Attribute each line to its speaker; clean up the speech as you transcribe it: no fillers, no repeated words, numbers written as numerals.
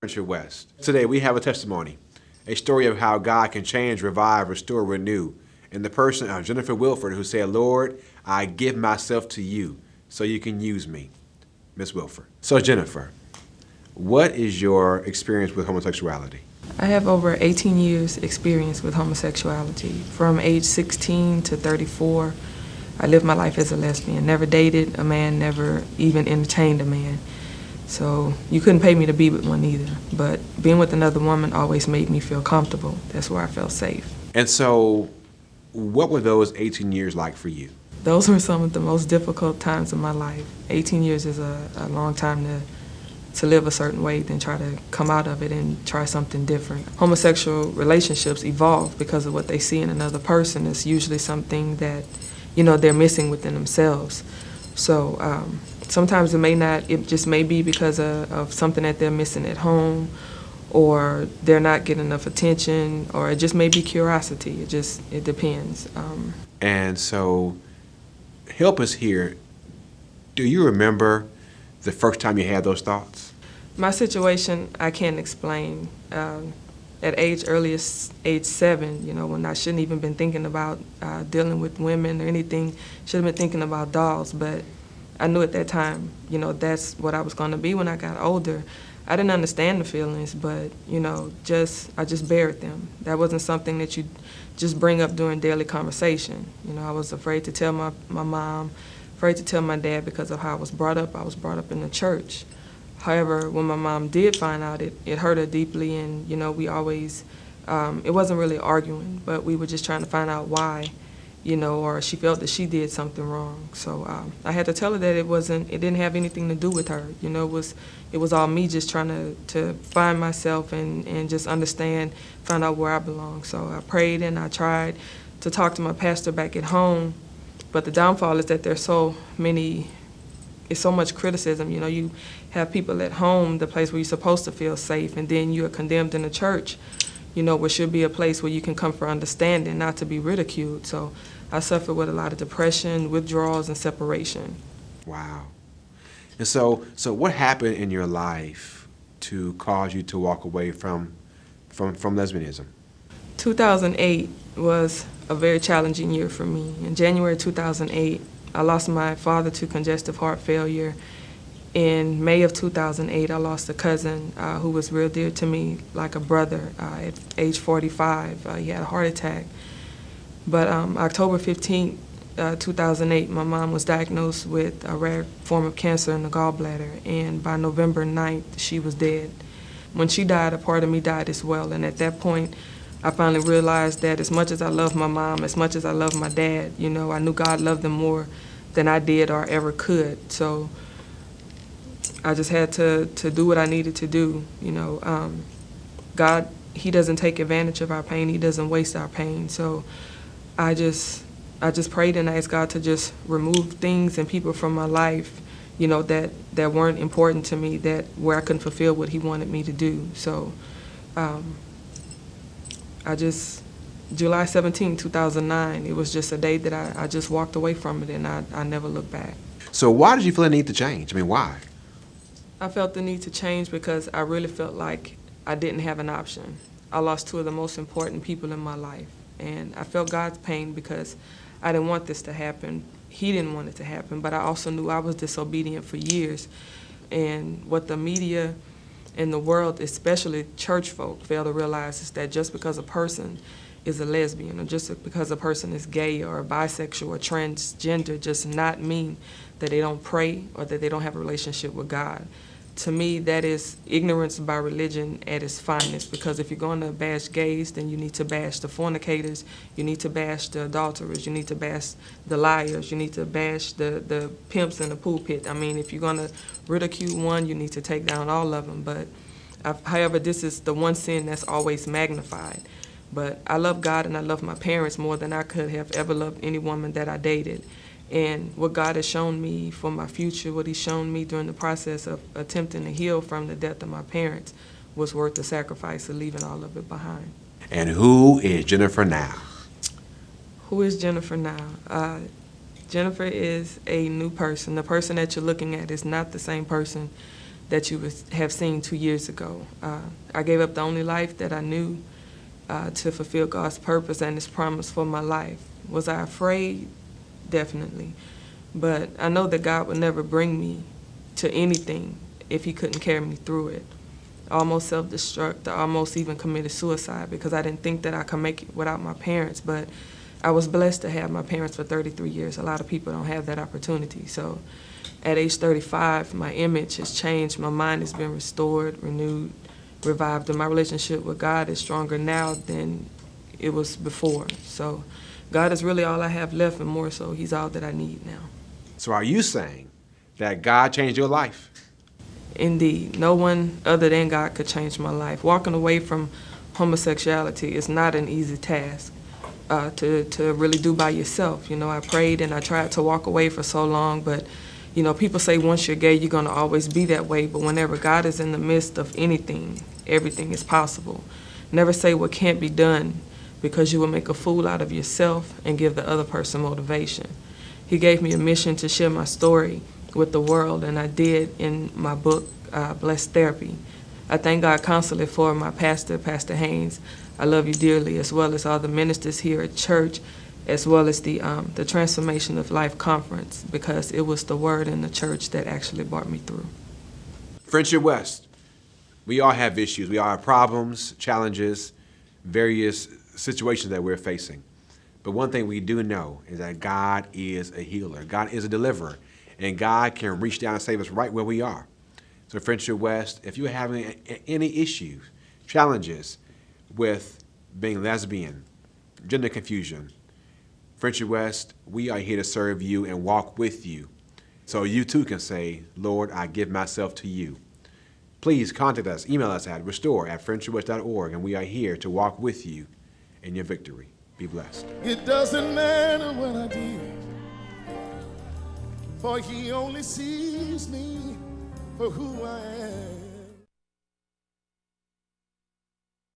Speaker 1: Richard West. Today we have a testimony, a story of how God can change, revive, restore, renew, in the person of Jennifer Willford, who said, "Lord, I give myself to you so you can use me." Miss Willford. So Jennifer, what is your experience with homosexuality?
Speaker 2: I have over 18 years experience with homosexuality. From age 16 to 34, I lived my life as a lesbian. Never dated a man, never even entertained a man. So you couldn't pay me to be with one either. But being with another woman always made me feel comfortable. That's where I felt safe.
Speaker 1: And so what were those 18 years like for you?
Speaker 2: Those were some of the most difficult times of my life. 18 years is a long time to live a certain way, then try to come out of it and try something different. Homosexual relationships evolve because of what they see in another person. It's usually something that, they're missing within themselves. So sometimes it just may be because of something that they're missing at home, or they're not getting enough attention, or it just may be curiosity. It depends.
Speaker 1: And so help us here. Do you remember the first time you had those thoughts?
Speaker 2: My situation, I can't explain. At earliest age 7, when I shouldn't even been thinking about dealing with women or anything, should have been thinking about dolls, but I knew at that time, that's what I was going to be when I got older. I didn't understand the feelings, but, I just buried them. That wasn't something that you just bring up during daily conversation. I was afraid to tell my mom, afraid to tell my dad because of how I was brought up. I was brought up in the church. However, when my mom did find out, it hurt her deeply, and, we always, it wasn't really arguing, but we were just trying to find out why, or she felt that she did something wrong. So I had to tell her that it didn't have anything to do with her. It was all me just trying to find myself and just understand, find out where I belong. So I prayed and I tried to talk to my pastor back at home, but the downfall is that there's so much criticism. You have people at home, the place where you're supposed to feel safe, and then you are condemned in the church, where should be a place where you can come for understanding, not to be ridiculed. So I suffered with a lot of depression, withdrawals, and separation.
Speaker 1: Wow. And so what happened in your life to cause you to walk away from lesbianism?
Speaker 2: 2008 was a very challenging year for me. In January 2008, I lost my father to congestive heart failure. In May of 2008, I lost a cousin who was real dear to me, like a brother. At age 45, he had a heart attack. But October 15th, 2008, my mom was diagnosed with a rare form of cancer in the gallbladder, and by November 9th, she was dead. When she died, a part of me died as well, and at that point, I finally realized that as much as I love my mom, as much as I love my dad, I knew God loved them more than I did or ever could. So I just had to do what I needed to do. God, He doesn't take advantage of our pain. He doesn't waste our pain. So I just prayed and asked God to just remove things and people from my life, that weren't important to me, where I couldn't fulfill what He wanted me to do. So July 17, 2009, it was just a day that I just walked away from it, and I never looked back.
Speaker 1: So why did you feel the need to change? Why?
Speaker 2: I felt the need to change because I really felt like I didn't have an option. I lost two of the most important people in my life, and I felt God's pain because I didn't want this to happen. He didn't want it to happen, but I also knew I was disobedient for years. And what the media and the world, especially church folk, fail to realize is that just because a person is a lesbian, or just because a person is gay or bisexual or transgender, does not mean that they don't pray or that they don't have a relationship with God. To me, that is ignorance by religion at its finest, because if you're going to bash gays, then you need to bash the fornicators, you need to bash the adulterers, you need to bash the liars, you need to bash the pimps in the pulpit. If you're going to ridicule one, you need to take down all of them. But however, this is the one sin that's always magnified. But I love God and I love my parents more than I could have ever loved any woman that I dated. And what God has shown me for my future, what He's shown me during the process of attempting to heal from the death of my parents, was worth the sacrifice of leaving all of it behind.
Speaker 1: And who is Jennifer now?
Speaker 2: Who is Jennifer now? Jennifer is a new person. The person that you're looking at is not the same person that you would have seen 2 years ago. I gave up the only life that I knew to fulfill God's purpose and His promise for my life. Was I afraid? Definitely. But I know that God would never bring me to anything if He couldn't carry me through it. I almost self-destruct. I almost even committed suicide because I didn't think that I could make it without my parents. But I was blessed to have my parents for 33 years. A lot of people don't have that opportunity. So at age 35, my image has changed. My mind has been restored, renewed, revived, and my relationship with God is stronger now than it was before. So God is really all I have left, and more so, He's all that I need now.
Speaker 1: So are you saying that God changed your life?
Speaker 2: Indeed. No one other than God could change my life. Walking away from homosexuality is not an easy task to really do by yourself. You know, I prayed and I tried to walk away for so long, but you know, people say once you're gay, you're going to always be that way, but whenever God is in the midst of anything, everything is possible. Never say what can't be done, because you will make a fool out of yourself and give the other person motivation. He gave me a mission to share my story with the world, and I did in my book, Blessed Therapy. I thank God constantly for my pastor, Pastor Haynes. I love you dearly, as well as all the ministers here at church, as well as the Transformation of Life Conference, because it was the word in the church that actually brought me through.
Speaker 1: Friendship West, we all have issues. We all have problems, challenges, various situations that we're facing. But one thing we do know is that God is a healer. God is a deliverer. And God can reach down and save us right where we are. So Friendship West, if you're having any issues, challenges with being lesbian, gender confusion, Friendship West, we are here to serve you and walk with you. So you too can say, Lord, I give myself to you. Please contact us, email us at restore@friendshipwest.org, and we are here to walk with you in your victory. Be blessed.
Speaker 3: It doesn't matter what I did, for He only sees me for who I am.